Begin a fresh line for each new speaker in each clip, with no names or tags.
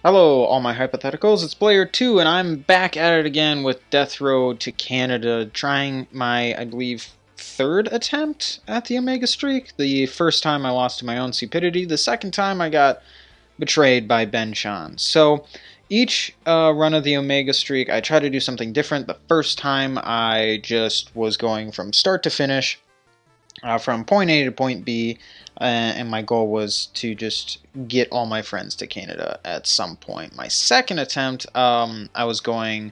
Hello, all my hypotheticals. It's PlayerTwo, and I'm back at it again with Death Road to Canada, trying my, I believe, third attempt at the Omega Streak. The first time I lost to my own stupidity. The second time I got betrayed by Ben Sean. So each run of the Omega Streak, I try to do something different. The first time I just was going from start to finish, from point A to point B, and my goal was to just get all my friends to Canada at some point. My second attempt, I was going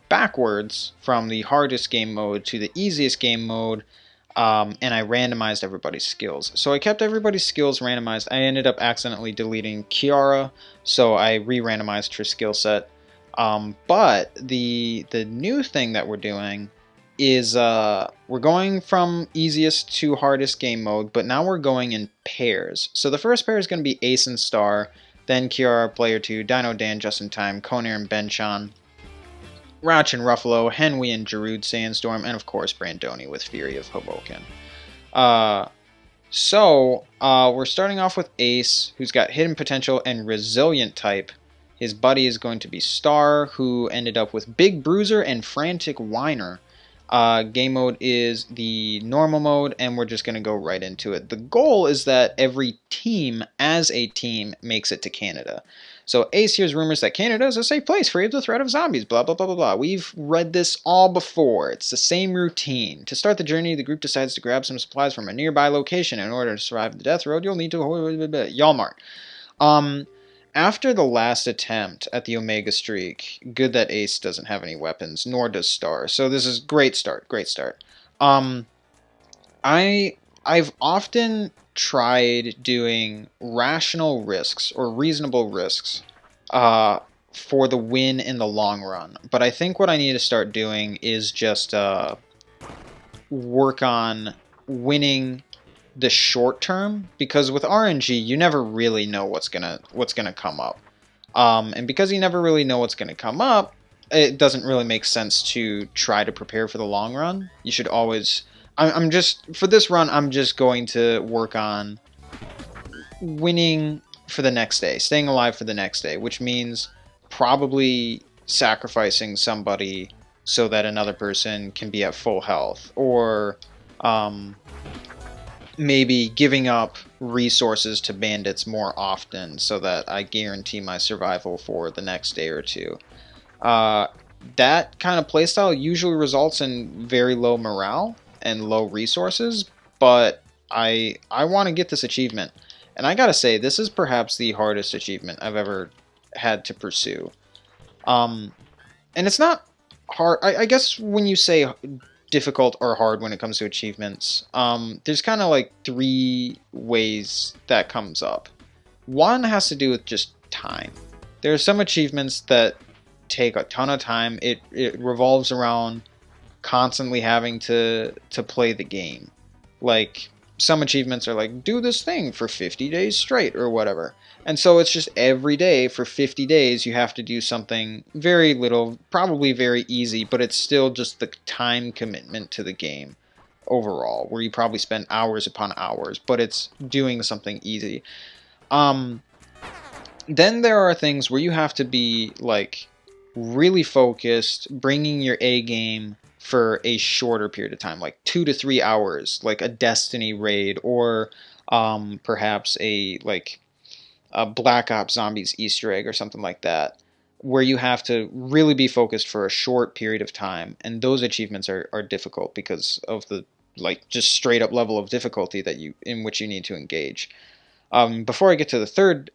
backwards from the hardest game mode to the easiest game mode, and I randomized everybody's skills. So I kept everybody's skills randomized. I ended up accidentally deleting Kiara, so I re-randomized her skill set. But the new thing that we're doing is we're going from easiest to hardest game mode, but now we're going in pairs. So the first pair is going to be Ace and Star, then Kiara, PlayerTwo, Dino Dan, Just in Time, Konair and Benchon, Ratch and Ruffalo, Henwy and Jarud Sandstorm, and of course Brandoni with Fury of Hoboken. So we're starting off with Ace, who's got Hidden Potential and Resilient type. His buddy is going to be Star, who ended up with Big Bruiser and Frantic Whiner. Game mode is the normal mode, and we're just going to go right into it. The goal is that every team, as a team, makes it to Canada. So Ace hears rumors that Canada is a safe place free of the threat of zombies, blah, blah, blah, blah, blah. We've read this all before. It's the same routine. To start the journey, the group decides to grab some supplies from a nearby location. In order to survive the death road, you'll need to... Yalmart. After the last attempt at the Omega Streak, good that Ace doesn't have any weapons, nor does Star. So this is great start. I've often tried doing rational risks or reasonable risks for the win in the long run. But I think what I need to start doing is just work on winning the short term, because with RNG you never really know what's gonna come up, and because you never really know what's gonna come up, it doesn't really make sense to try to prepare for the long run. You should always... I'm just, for this run, I'm just going to work on winning for the next day, staying alive for the next day, which means probably sacrificing somebody so that another person can be at full health, or maybe giving up resources to bandits more often so that I guarantee my survival for the next day or two. That kind of playstyle usually results in very low morale and low resources, but I want to get this achievement. And I gotta say, this is perhaps the hardest achievement I've ever had to pursue. And it's not hard. I guess when you say difficult or hard when it comes to achievements, there's kind of like three ways that comes up. One has to do with just time. There are some achievements that take a ton of time. It revolves around constantly having to play the game. Like, some achievements are like, do this thing for 50 days straight or whatever. And so it's just every day for 50 days you have to do something very little, probably very easy, but it's still just the time commitment to the game overall, where you probably spend hours upon hours, but it's doing something easy. Then there are things where you have to be like really focused, bringing your A game for a shorter period of time, like 2 to 3 hours, like a Destiny raid, or perhaps a Black Ops Zombies Easter egg or something like that, where you have to really be focused for a short period of time. And those achievements are difficult because of the just straight up level of difficulty that in which you need to engage. Before I get to the third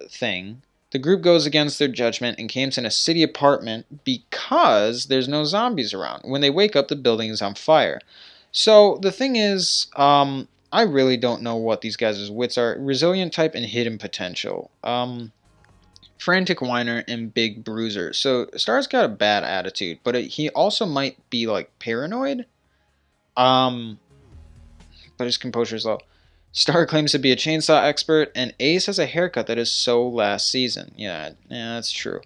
thing, the group goes against their judgment and camps in a city apartment because there's no zombies around. When they wake up, the building is on fire. So the thing is, I really don't know what these guys' wits are. Resilient type and Hidden Potential. Frantic Whiner and Big Bruiser. So Star's got a bad attitude, but he also might be like paranoid. But his composure is low. Star claims to be a chainsaw expert, and Ace has a haircut that is so last season. Yeah, that's true.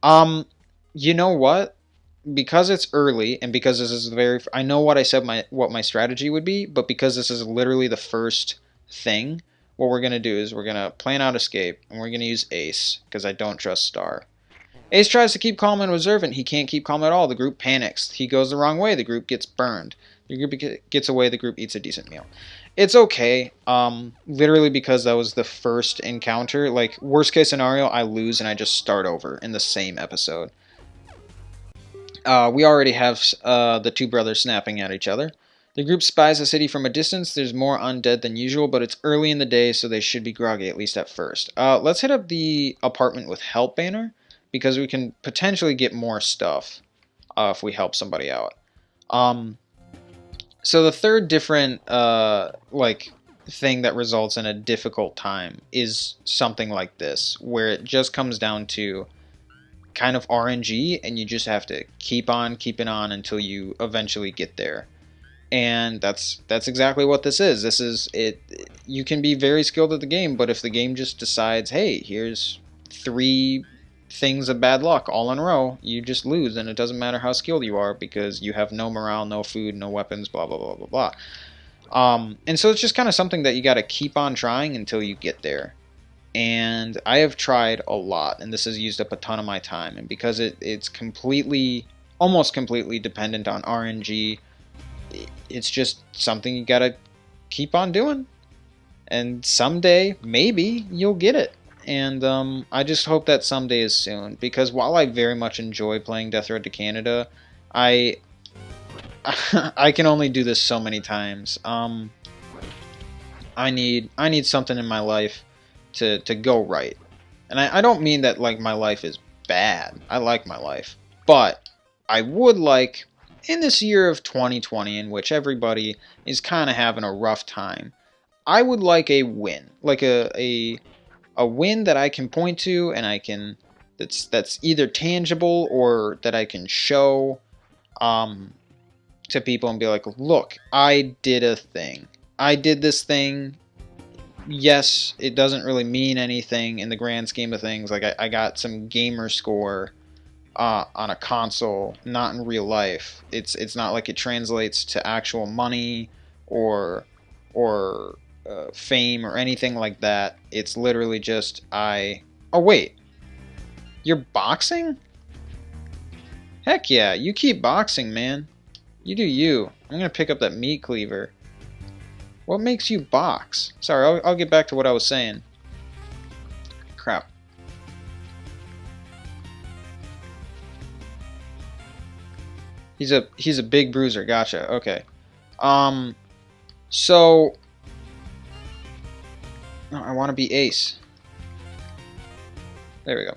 You know what? Because it's early, and because this is I know what I said what my strategy would be, but because this is literally the first thing, what we're going to do is we're going to plan out escape, and we're going to use Ace, because I don't trust Star. Ace tries to keep calm and observant. He can't keep calm at all. The group panics. He goes the wrong way. The group gets burned. The group gets away. The group eats a decent meal. It's okay. Literally because that was the first encounter. Like, worst case scenario, I lose and I just start over in the same episode. We already have the two brothers snapping at each other. The group spies the city from a distance. There's more undead than usual, but it's early in the day, so they should be groggy, at least at first. Let's hit up the apartment with Help banner, because we can potentially get more stuff if we help somebody out. So the third different thing that results in a difficult time is something like this, where it just comes down to kind of RNG, and you just have to keep on keeping on until you eventually get there. And that's exactly what this is. This is it. You can be very skilled at the game, but if the game just decides, hey, here's 3 things of bad luck all in a row, you just lose, and it doesn't matter how skilled you are because you have no morale, no food, no weapons, blah blah blah blah blah. And so it's just kind of something that you got to keep on trying until you get there. And I have tried a lot, and this has used up a ton of my time. And because it's almost completely dependent on RNG, it's just something you gotta keep on doing. And someday, maybe, you'll get it. And I just hope that someday is soon. Because while I very much enjoy playing Death Road to Canada, I can only do this so many times. I need something in my life to go right. And I don't mean that like my life is bad. I like my life. But I would like, in this year of 2020 in which everybody is kind of having a rough time, I would like a win. Like a win that I can point to and I can that's either tangible or that I can show to people and be like, look, I did a thing. I did this thing. Yes, it doesn't really mean anything in the grand scheme of things. Like I got some gamer score on a console, not in real life. It's not like it translates to actual money or fame or anything like that. It's literally just oh wait, you're boxing? Heck yeah, you keep boxing, man. You do you. I'm gonna pick up that meat cleaver. What makes you box? Sorry, I'll get back to what I was saying. Crap. He's a big bruiser. Gotcha. Okay. So no, I want to be Ace. There we go.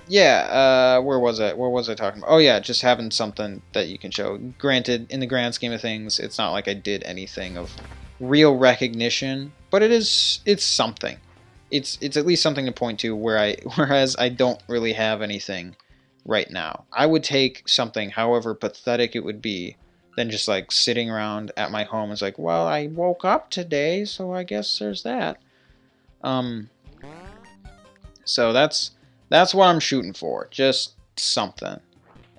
Yeah, where was I? What was I talking about? Oh yeah, just having something that you can show. Granted, in the grand scheme of things, it's not like I did anything of real recognition, but it's something. It's at least something to point to whereas I don't really have anything right now. I would take something, however pathetic it would be, than just like sitting around at my home. It's like, well, I woke up today, so I guess there's that. So that's what I'm shooting for. Just something.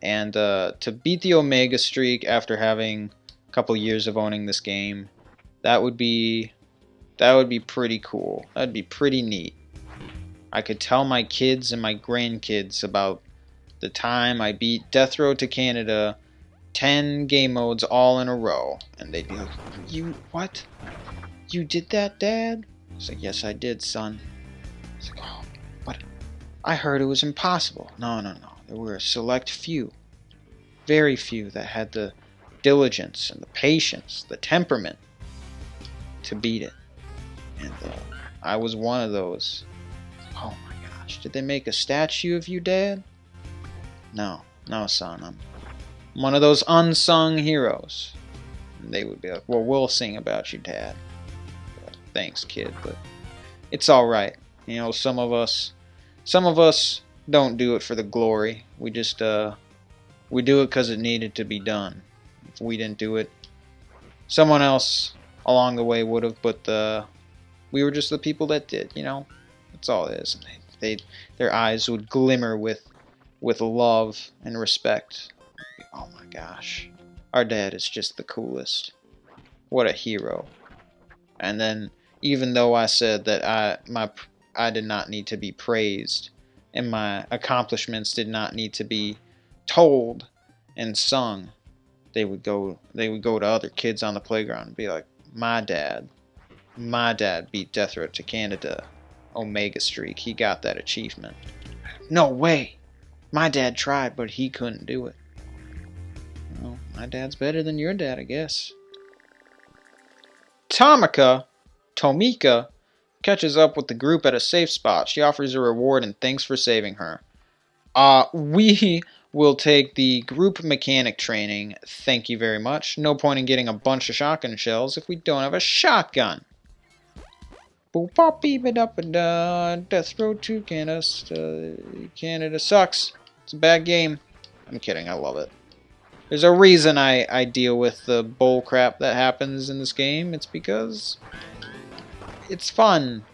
And to beat the Omega streak after having a couple years of owning this game, that would be pretty cool. That'd be pretty neat. I could tell my kids and my grandkids about the time I beat Death Road to Canada 10 game modes all in a row. And they'd be like, you, what? You did that, Dad? I was like, yes, I did, son. It's like, oh, but I heard it was impossible. No. There were a select few, very few, that had the diligence and the patience, the temperament to beat it. And I was one of those. Oh my gosh, did they make a statue of you, Dad? No, son, I'm one of those unsung heroes. And they would be like, well, we'll sing about you, Dad. Thanks, kid, but it's alright. You know, some of us don't do it for the glory. We just, we do it because it needed to be done. If we didn't do it, someone else along the way would have, but we were just the people that did, you know? That's all it is. And their eyes would glimmer with love and respect. Oh my gosh. Our dad is just the coolest. What a hero. And then, even though I said that I did not need to be praised, and my accomplishments did not need to be told and sung, they would go to other kids on the playground and be like, my dad beat Death Row to Canada Omega Streak. He got that achievement. No way. My dad tried, but he couldn't do it. Well, my dad's better than your dad, I guess. Tomika catches up with the group at a safe spot. She offers a reward and thanks for saving her. We will take the group mechanic training. Thank you very much. No point in getting a bunch of shotgun shells if we don't have a shotgun. Boop pop beep it up and down. Death Row 2 Canada sucks. It's a bad game. I'm kidding, I love it. There's a reason I deal with the bull crap that happens in this game. It's because it's fun.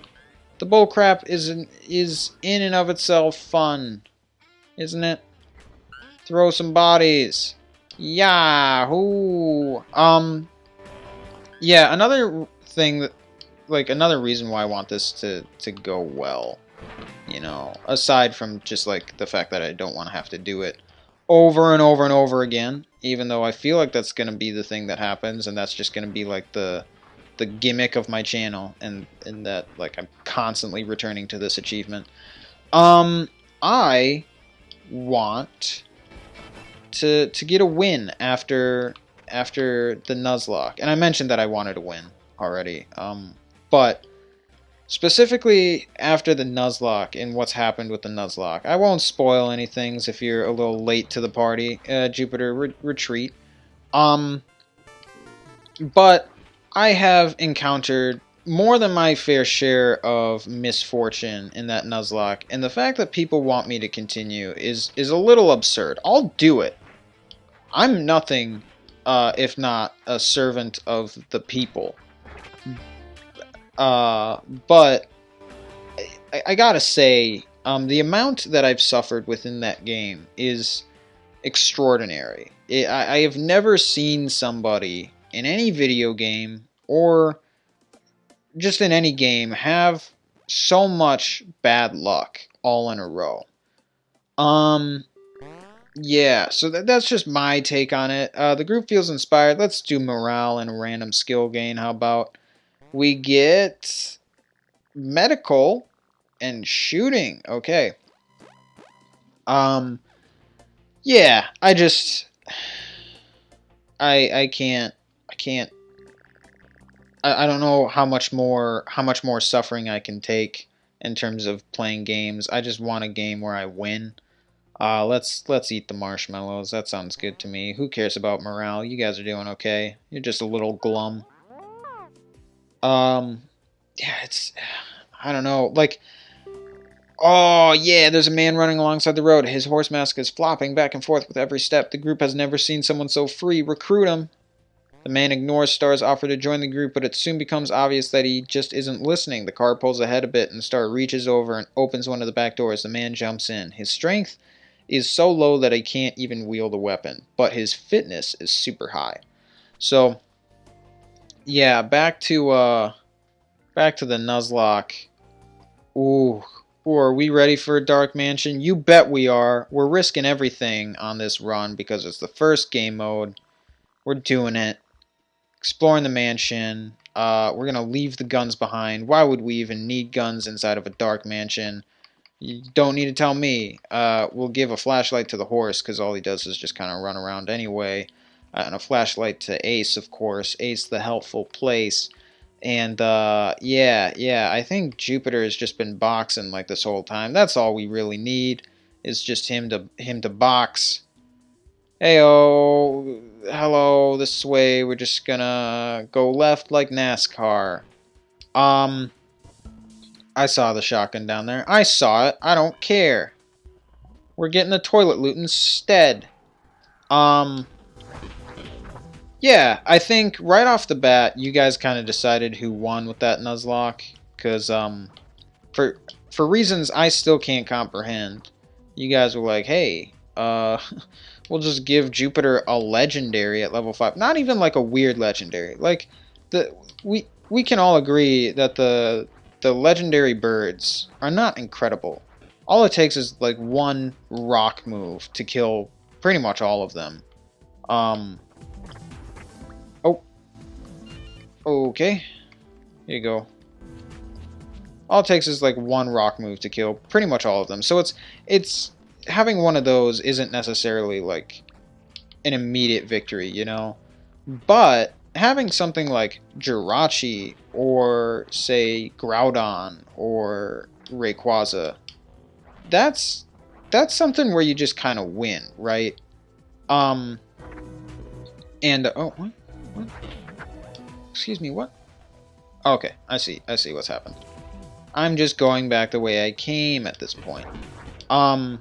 The bull crap is in and of itself fun, isn't it? Throw some bodies. Yahoo! Yeah, another thing that, like, another reason why I want this to go well, you know, aside from just, like, the fact that I don't want to have to do it over and over and over again, even though I feel like that's going to be the thing that happens, and that's just going to be, like, the gimmick of my channel, and that, like, I'm constantly returning to this achievement. I want to get a win after the Nuzlocke, and I mentioned that I wanted to win already, but specifically after the Nuzlocke and what's happened with the Nuzlocke. I won't spoil any things if you're a little late to the party. Jupiter, retreat. But I have encountered more than my fair share of misfortune in that Nuzlocke, and the fact that people want me to continue is a little absurd. I'll do it. I'm nothing if not a servant of the people. But I gotta say, the amount that I've suffered within that game is extraordinary. I have never seen somebody in any video game or just in any game have so much bad luck all in a row. Yeah, so that's just my take on it. The group feels inspired. Let's do morale and a random skill gain. How about we get medical and shooting? Okay. Yeah, I can't. I don't know how much more suffering I can take in terms of playing games. I just want a game where I win. Let's eat the marshmallows. That sounds good to me. Who cares about morale? You guys are doing okay. You're just a little glum. Yeah, it's, I don't know, like, oh yeah, there's a man running alongside the road. His horse mask is flopping back and forth with every step. The group has never seen someone so free. Recruit him. The man ignores Star's offer to join the group, but it soon becomes obvious that he just isn't listening. The car pulls ahead a bit, and Star reaches over and opens one of the back doors. The man jumps in. His strength is so low that he can't even wield a weapon, but his fitness is super high. So, yeah, back to the Nuzlocke. Ooh, are we ready for a Dark Mansion? You bet we are. We're risking everything on this run because it's the first game mode. We're doing it. Exploring the mansion. We're going to leave the guns behind. Why would we even need guns inside of a Dark Mansion? You don't need to tell me. We'll give a flashlight to the horse because all he does is just kind of run around anyway. And a flashlight to Ace, of course. Ace, the helpful place. And, yeah, I think Jupiter has just been boxing like this whole time. That's all we really need, is just him to box. Heyo, hello, this way, we're just gonna go left like NASCAR. I saw the shotgun down there. I saw it, I don't care. We're getting the toilet loot instead. Yeah, I think right off the bat, you guys kind of decided who won with that Nuzlocke, because, for reasons I still can't comprehend, you guys were like, hey, we'll just give Jupiter a legendary at level 5. Not even like a weird legendary. Like, we can all agree that the legendary birds are not incredible. All it takes is like one rock move to kill pretty much all of them. Um. Oh. Okay. Here you go. All it takes is like one rock move to kill pretty much all of them. So it's having one of those isn't necessarily like an immediate victory, you know? But having something like Jirachi or say Groudon or Rayquaza, that's something where you just kind of win, right? Um and oh what? Excuse me, what? Okay, I see what's happened. I'm just going back the way I came at this point. Um,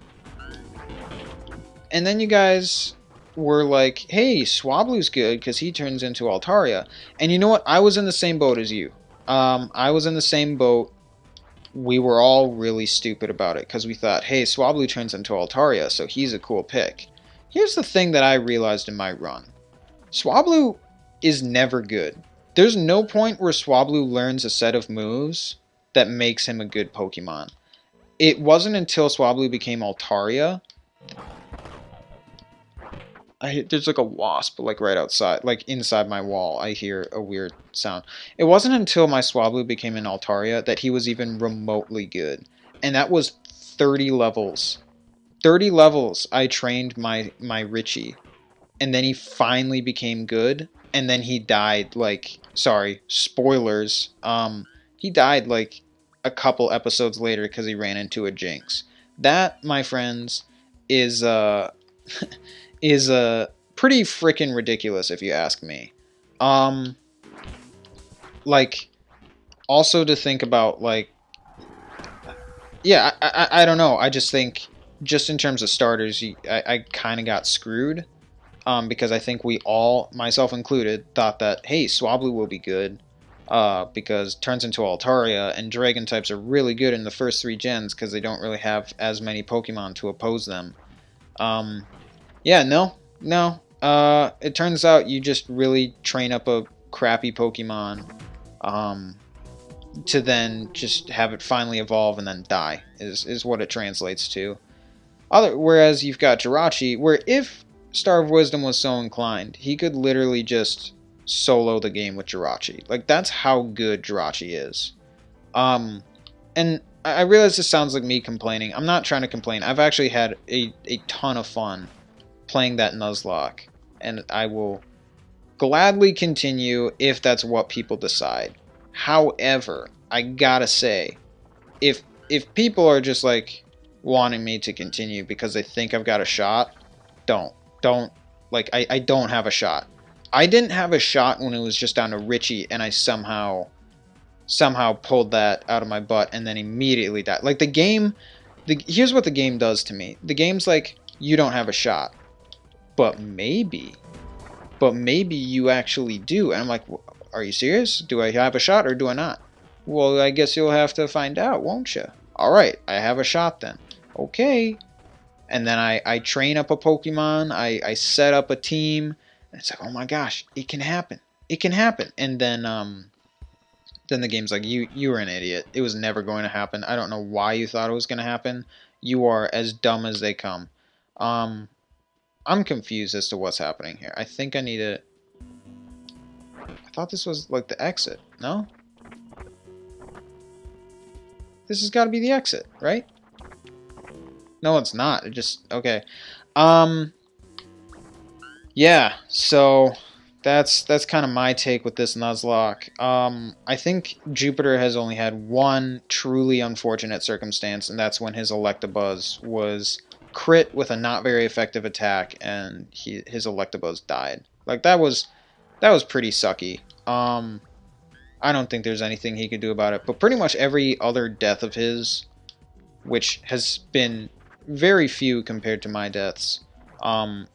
and then you guys were like, hey, Swablu's good because he turns into Altaria. And you know what? I was in the same boat as you. I was in the same boat. We were all really stupid about it because we thought, hey, Swablu turns into Altaria, so he's a cool pick. Here's the thing that I realized in my run. Swablu is never good. There's no point where Swablu learns a set of moves that makes him a good Pokemon. It wasn't until Swablu became Altaria. There's like a wasp like right outside, like inside my wall. I hear a weird sound. It wasn't until my Swablu became an Altaria that he was even remotely good. And that was 30 levels. 30 levels I trained my Richie. And then he finally became good. And then he died like, sorry, spoilers. He died like a couple episodes later because he ran into a Jinx. That, my friends, is is pretty freaking ridiculous if you ask me. Like also to think about like, yeah, I don't know. I just think just in terms of starters, I kind of got screwed. Because I think we all, myself included, thought that, hey, Swablu will be good. Because turns into Altaria, and Dragon types are really good in the first 3 gens because they don't really have as many Pokemon to oppose them. Yeah, no. It turns out you just really train up a crappy Pokemon to then just have it finally evolve and then die, is what it translates to. Whereas you've got Jirachi, where if Star of Wisdom was so inclined, he could literally just solo the game with Jirachi. Like, that's how good Jirachi is. And I realize this sounds like me complaining. I'm not trying to complain. I've actually had a ton of fun playing that Nuzlocke, and I will gladly continue if that's what people decide. However, I gotta say, if people are just like wanting me to continue because they think I've got a shot, don't. Like, I don't have a shot. I didn't have a shot when it was just down to Richie and I somehow pulled that out of my butt and then immediately died. Like, the game, here's what the game does to me. The game's like, you don't have a shot. But maybe you actually do. And I'm like, are you serious? Do I have a shot or do I not? Well, I guess you'll have to find out, won't you? Alright, I have a shot then. Okay. And then I train up a Pokemon, I set up a team, and it's like, oh my gosh, it can happen. It can happen. And then the game's like, you were an idiot. It was never going to happen. I don't know why you thought it was going to happen. You are as dumb as they come. I'm confused as to what's happening here. I think I need to... I thought this was like the exit, no? This has got to be the exit, right? No, it's not. It just... Okay. Yeah, so that's kind of my take with this Nuzlocke. I think Jupiter has only had one truly unfortunate circumstance, and that's when his Electabuzz was crit with a not very effective attack, and his Electabuzz died. Like, that was pretty sucky. I don't think there's anything he could do about it, but pretty much every other death of his, which has been very few compared to my deaths, kind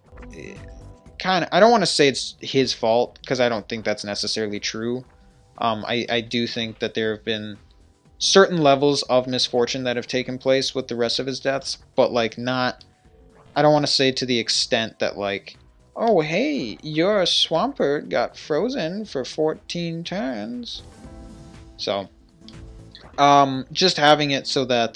of, I don't want to say it's his fault, because I don't think that's necessarily true. I do think that there have been certain levels of misfortune that have taken place with the rest of his deaths, but like not, I don't want to say to the extent that like, oh hey, your Swampert got frozen for 14 turns. So, just having it so that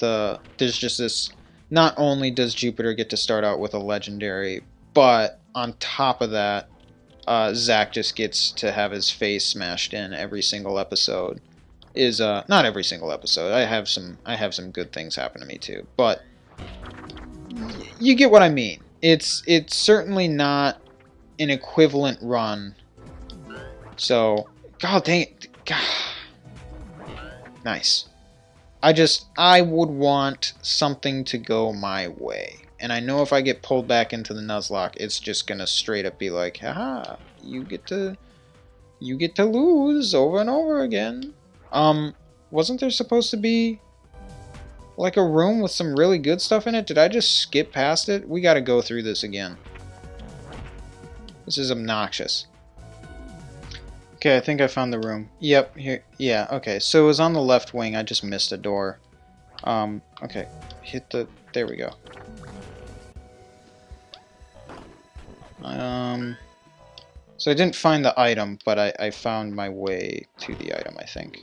there's just this. Not only does Jupiter get to start out with a legendary, but on top of that, Zach just gets to have his face smashed in every single episode. Is not every single episode. I have some good things happen to me too, but you get what I mean. It's certainly not an equivalent run. So, god dang it. God. Nice. I would want something to go my way. And I know if I get pulled back into the Nuzlocke, it's just gonna straight up be like, haha, you get to lose over and over again. Wasn't there supposed to be like a room with some really good stuff in it? Did I just skip past it? We gotta go through this again. This is obnoxious. Okay, I think I found the room. Yep, here. Yeah, okay. So it was on the left wing. I just missed a door. Okay. Hit the... There we go. So I didn't find the item, but I found my way to the item, I think.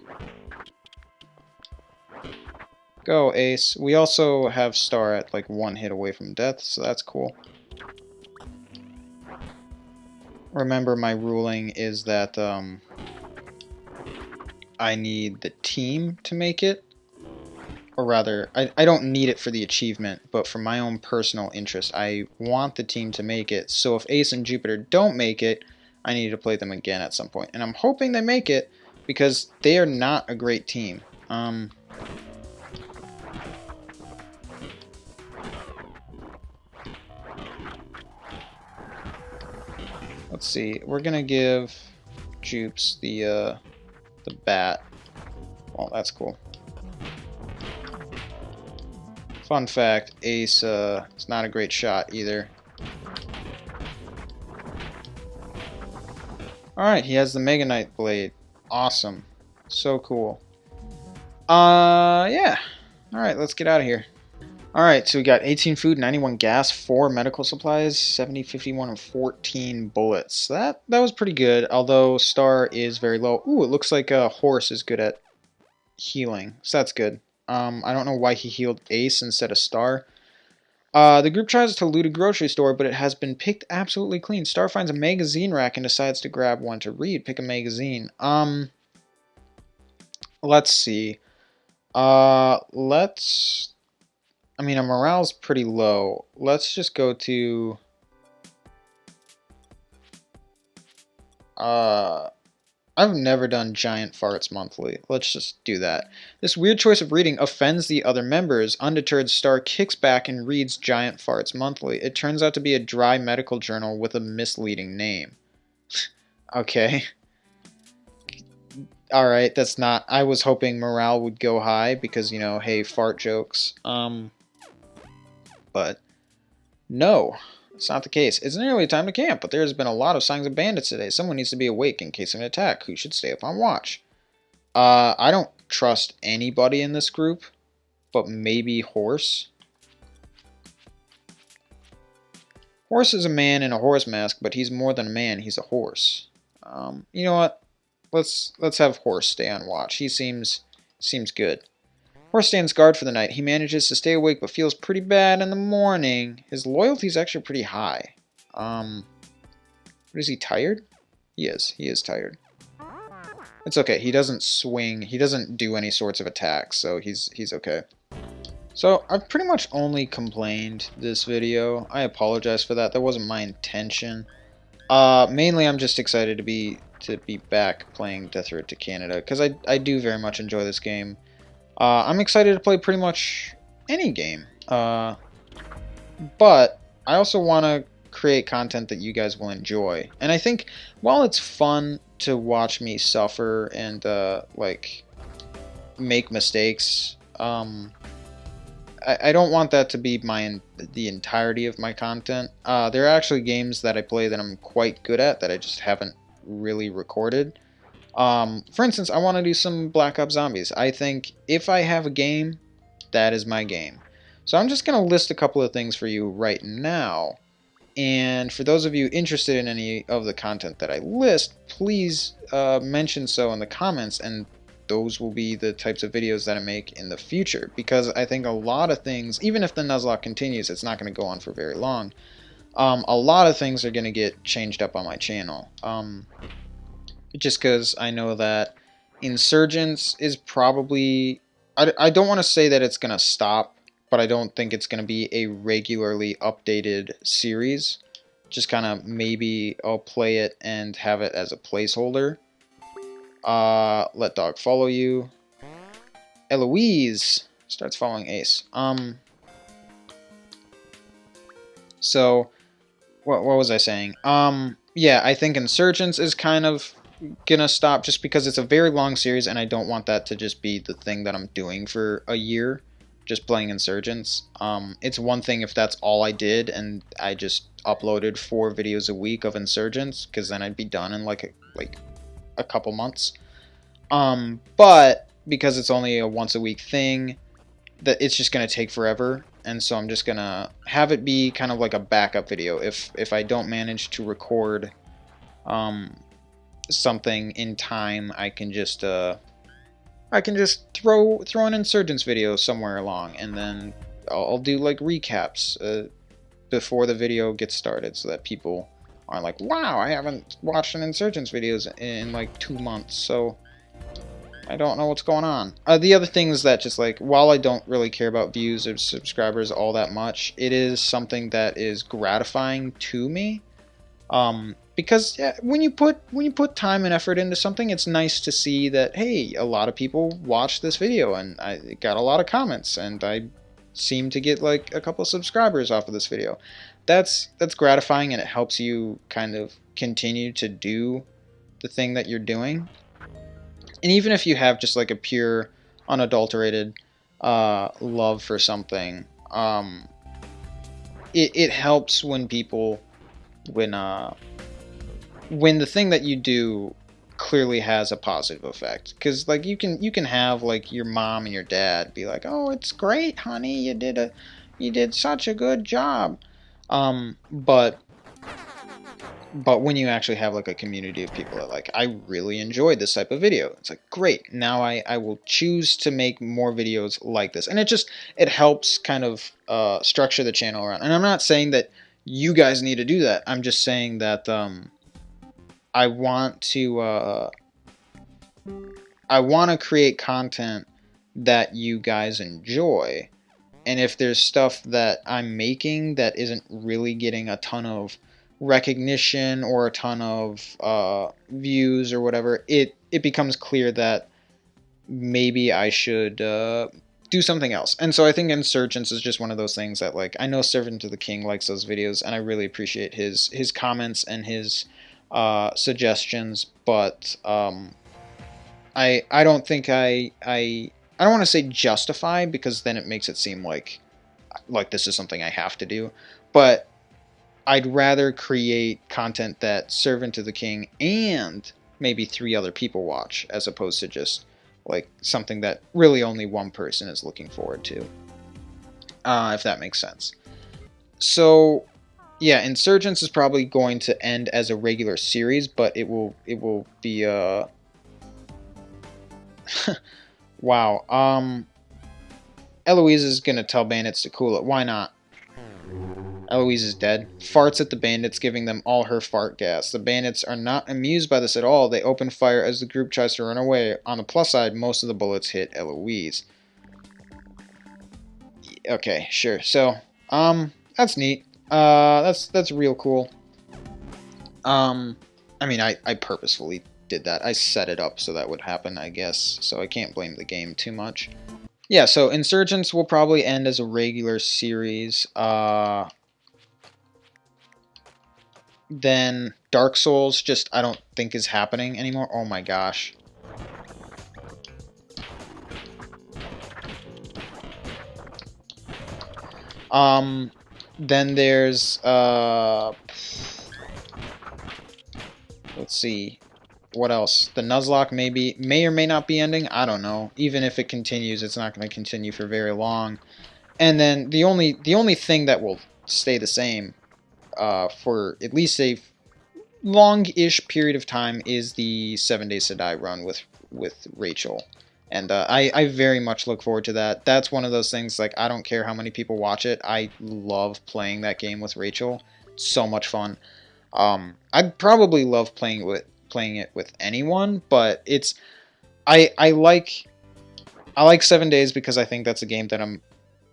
Go, Ace. We also have Star at, like, 1 hit away from death, so that's cool. Remember, my ruling is that, I need the team to make it. Or rather, I don't need it for the achievement, but for my own personal interest, I want the team to make it. So if Ace and Jupiter don't make it, I need to play them again at some point. And I'm hoping they make it, because they are not a great team. Let's see. We're gonna give Jupes the bat. Well, that's cool. Fun fact: Ace is not a great shot either. All right, he has the Mega Knight blade. Awesome, so cool. Yeah. All right, let's get out of here. Alright, so we got 18 food, 91 gas, 4 medical supplies, 70, 51, and 14 bullets. That was pretty good, although Star is very low. Ooh, it looks like Horse is good at healing, so that's good. I don't know why he healed Ace instead of Star. The group tries to loot a grocery store, but it has been picked absolutely clean. Star finds a magazine rack and decides to grab one to read. Pick a magazine. Let's see. I mean, our morale's pretty low. Let's just go to... I've never done Giant Farts Monthly. Let's just do that. This weird choice of reading offends the other members. Undeterred, Star kicks back and reads Giant Farts Monthly. It turns out to be a dry medical journal with a misleading name. Okay. Alright, that's not... I was hoping morale would go high because, you know, hey, fart jokes. But no, it's not the case. It's nearly time to camp, but there's been a lot of signs of bandits today. Someone needs to be awake in case of an attack. Who should stay up on watch? I don't trust anybody in this group, but maybe Horse. Horse is a man in a horse mask, but he's more than a man. He's a horse. You know what? Let's have Horse stay on watch. He seems good. Horse stands guard for the night. He manages to stay awake but feels pretty bad in the morning. His loyalty's actually pretty high. Is he tired? He is. He is tired. It's okay. He doesn't swing. He doesn't do any sorts of attacks, so he's okay. So I've pretty much only complained this video. I apologize for that. That wasn't my intention. Mainly I'm just excited to be back playing Death Road to Canada because I do very much enjoy this game. I'm excited to play pretty much any game, but I also want to create content that you guys will enjoy. And I think while it's fun to watch me suffer and like make mistakes, I don't want that to be the entirety of my content. There are actually games that I play that I'm quite good at that I just haven't really recorded. For instance, I want to do some Black Ops Zombies. I think if I have a game, that is my game. So I'm just going to list a couple of things for you right now. And for those of you interested in any of the content that I list, please mention so in the comments. And those will be the types of videos that I make in the future, because I think a lot of things, even if the Nuzlocke continues, it's not going to go on for very long. A lot of things are going to get changed up on my channel. Just because I know that Insurgents is probably... I don't want to say that it's going to stop, but I don't think it's going to be a regularly updated series. Just kind of maybe I'll play it and have it as a placeholder. Let dog follow you. Eloise starts following Ace. So, what was I saying? Yeah, I think Insurgents is kind of gonna stop just because it's a very long series, and I don't want that to just be the thing that I'm doing for a year, just playing Insurgents. It's one thing if that's all I did and I just uploaded 4 videos a week of Insurgents, because then I'd be done in like a couple months. But because it's only a once a week thing, that it's just gonna take forever, and so I'm just gonna have it be kind of like a backup video. If I don't manage to record something in time, I can just throw an Insurgents video somewhere along, and then I'll do like recaps before the video gets started, so that people aren't like, wow, I haven't watched an Insurgents videos in like 2 months, so I don't know what's going on. The other thing is that just like, while I don't really care about views or subscribers all that much, it is something that is gratifying to me. Because when you put time and effort into something, it's nice to see that, hey, a lot of people watched this video and I got a lot of comments and I seem to get like a couple subscribers off of this video. That's gratifying, and it helps you kind of continue to do the thing that you're doing. And even if you have just like a pure, unadulterated love for something, it helps when people, when the thing that you do clearly has a positive effect. Because like you can have like your mom and your dad be like, oh, it's great, honey, you did such a good job. But when you actually have like a community of people that like, I really enjoyed this type of video, it's like, great, now I will choose to make more videos like this. And it helps kind of structure the channel around. And I'm not saying that you guys need to do that. I'm just saying that I want to create content that you guys enjoy. And if there's stuff that I'm making that isn't really getting a ton of recognition or a ton of views or whatever, it becomes clear that maybe I should do something else. And so I think Insurgents is just one of those things that, like, I know Servant of the King likes those videos, and I really appreciate his comments and his suggestions, but I don't think I don't want to say justify, because then it makes it seem like this is something I have to do, but I'd rather create content that Servant of the King and maybe 3 other people watch, as opposed to just like something that really only one person is looking forward to, if that makes sense. So yeah, Insurgents is probably going to end as a regular series, but it will be wow. Eloise is gonna tell bandits to cool it. Why not? Eloise is dead. Farts at the bandits, giving them all her fart gas. The bandits are not amused by this at all. They open fire as the group tries to run away. On the plus side, most of the bullets hit Eloise. Okay, sure. So, that's neat. That's real cool. I mean, I purposefully did that. I set it up so that would happen, I guess. So I can't blame the game too much. Yeah, so Insurgents will probably end as a regular series. Then Dark Souls just, I don't think is happening anymore. Oh my gosh. Then there's, let's see, what else? The Nuzlocke may or may not be ending. I don't know. Even if it continues, it's not going to continue for very long. And then the only thing that will stay the same for at least a long-ish period of time is the 7 Days to Die run with with Rachel. And I very much look forward to that. That's one of those things, like, I don't care how many people watch it. I love playing that game with Rachel. It's so much fun. I'd probably love playing it with anyone, but it's I like 7 Days because I think that's a game that I'm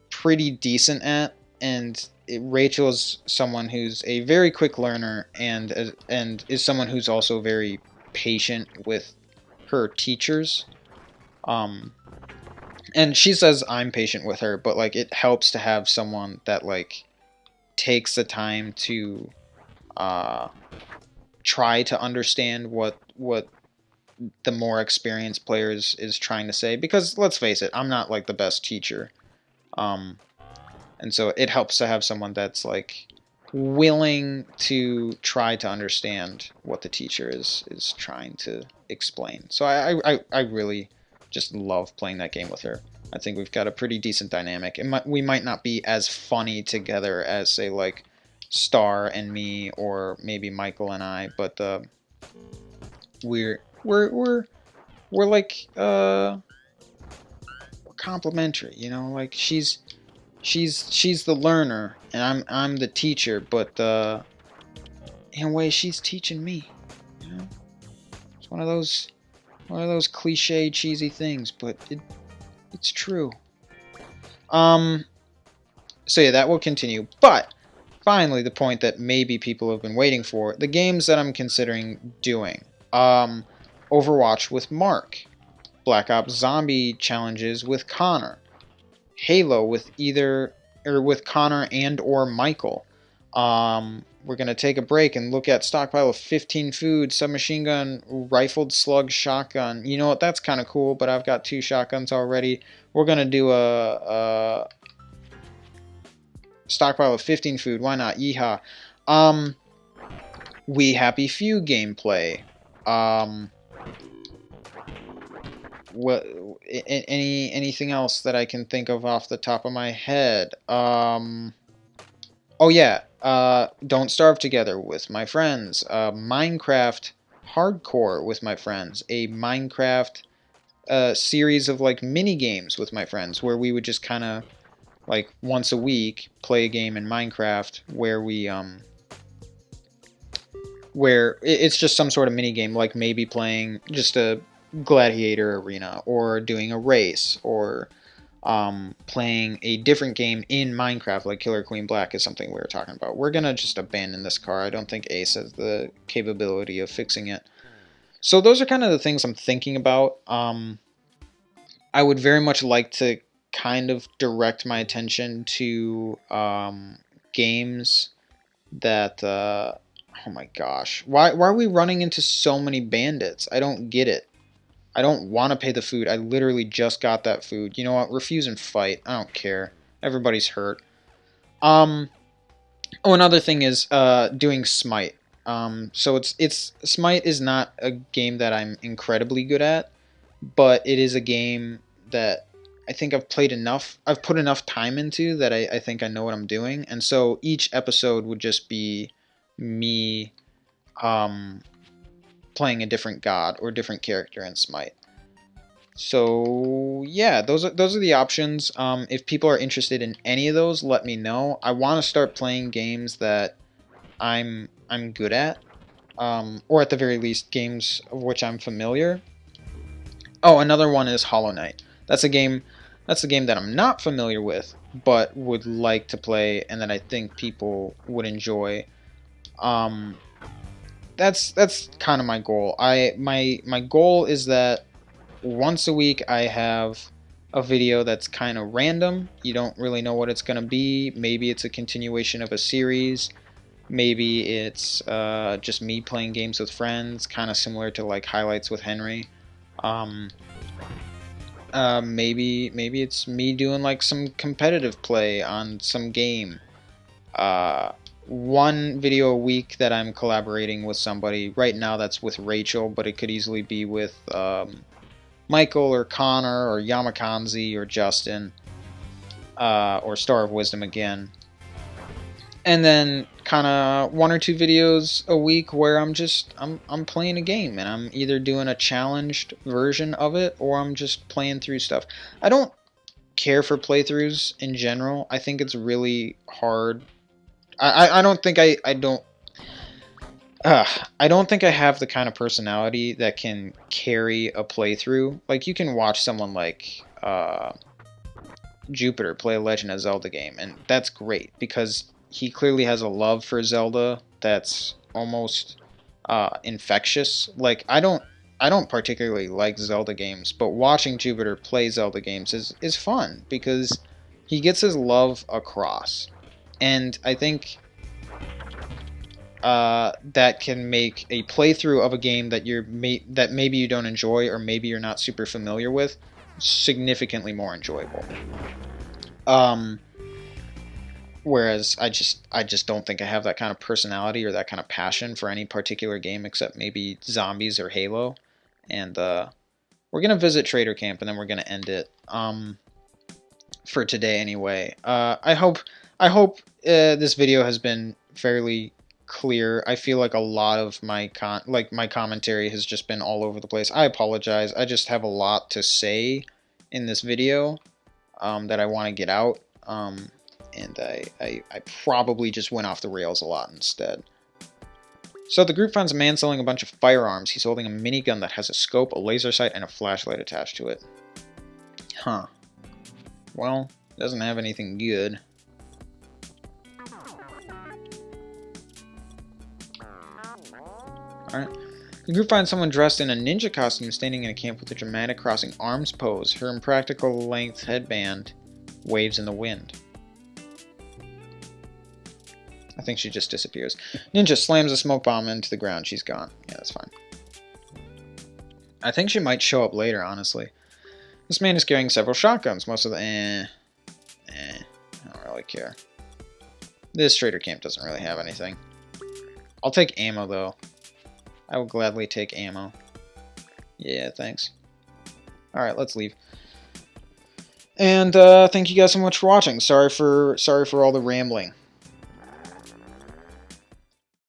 pretty decent at, and Rachel is someone who's a very quick learner and is someone who's also very patient with her teachers. Um, and she says I'm patient with her, but like it helps to have someone that like takes the time to uh, try to understand what the more experienced players is trying to say. Because let's face it, I'm not like the best teacher. Um, and so it helps to have someone that's like willing to try to understand what the teacher is trying to explain. So I really just love playing that game with her. I think we've got a pretty decent dynamic. We might not be as funny together as, say, like Star and me, or maybe Michael and I, but we're we're we're we're like we're complementary, you know. Like she's the learner and I'm the teacher, but in a way she's teaching me. You know, it's one of those cliche cheesy things, but it's true. Um, so yeah, that will continue. But finally, the point that maybe people have been waiting for: the games that I'm considering doing. Overwatch with Mark, Black Ops Zombie challenges with Connor, Halo with with Connor and or Michael. We're gonna take a break and look at stockpile of 15 food, submachine gun, rifled slug, shotgun. You know what? That's kind of cool, but I've got 2 shotguns already. We're gonna do a stockpile of 15 food. Why not? Yeehaw. We Happy Few gameplay. What? Anything else that I can think of off the top of my head? Oh yeah, Don't Starve Together with my friends. Minecraft Hardcore with my friends. A Minecraft series of like mini games with my friends where we would just kind of like once a week play a game in Minecraft where it's just some sort of mini game, like maybe playing just a gladiator arena or doing a race or playing a different game in Minecraft, like Killer Queen Black is something we were talking about. We're gonna just abandon this car. I don't think Ace has the capability of fixing it. So those are kind of the things I'm thinking about. I would very much like to kind of direct my attention to games that oh my gosh, why are we running into so many bandits? I don't get it. I don't want to pay the food. I literally just got that food. You know what? Refuse and fight. I don't care. Everybody's hurt. Oh, another thing is doing Smite. So it's Smite is not a game that I'm incredibly good at, but it is a game that I think I've played enough. I've put enough time into that I think I know what I'm doing. And so each episode would just be me playing a different god or different character in Smite. So yeah, those are the options. If people are interested in any of those, let me know. I want to start playing games that I'm good at, or at the very least, games of which I'm familiar. Oh, another one is Hollow Knight. That's a game. That's a game that I'm not familiar with, but would like to play, and that I think people would enjoy. That's kind of my goal. My goal is that once a week I have a video that's kind of random. You don't really know what it's going to be. Maybe it's a continuation of a series. Maybe it's just me playing games with friends, kind of similar to like Highlights with Henry. Maybe it's me doing like some competitive play on some game. One video a week that I'm collaborating with somebody. Right now that's with Rachel, but it could easily be with Michael or Connor or Yamakanzi or Justin or Star of Wisdom again. and then kind of 1 or 2 videos a week where I'm playing a game and I'm either doing a challenged version of it or I'm just playing through stuff. I don't care for playthroughs in general. I think it's really hard. I don't think I don't I don't think I have the kind of personality that can carry a playthrough. Like, you can watch someone like Jupiter play a Legend of Zelda game, and that's great because he clearly has a love for Zelda that's almost infectious. Like, I don't particularly like Zelda games, but watching Jupiter play Zelda games is fun because he gets his love across, and I think that can make a playthrough of a game that that maybe you don't enjoy or maybe you're not super familiar with significantly more enjoyable. Um, Whereas I just don't think I have that kind of personality or that kind of passion for any particular game except maybe Zombies or Halo. And we're gonna visit Trader Camp and then we're gonna end it. For today anyway. I hope this video has been fairly clear. I feel like a lot of my my commentary has just been all over the place. I apologize. I just have a lot to say in this video that I want to get out. And I probably just went off the rails a lot instead. So the group finds a man selling a bunch of firearms. He's holding a minigun that has a scope, a laser sight, and a flashlight attached to it. Huh. Well, doesn't have anything good. Alright. The group finds someone dressed in a ninja costume standing in a camp with a dramatic crossing arms pose. Her impractical length headband waves in the wind. I think she just disappears. Ninja slams a smoke bomb into the ground. She's gone. Yeah, that's fine. I think she might show up later, honestly. This man is carrying several shotguns. Most of the... I don't really care. This trader camp doesn't really have anything. I'll take ammo, though. I will gladly take ammo. Yeah, thanks. Alright, let's leave. And thank you guys so much for watching. Sorry for all the rambling.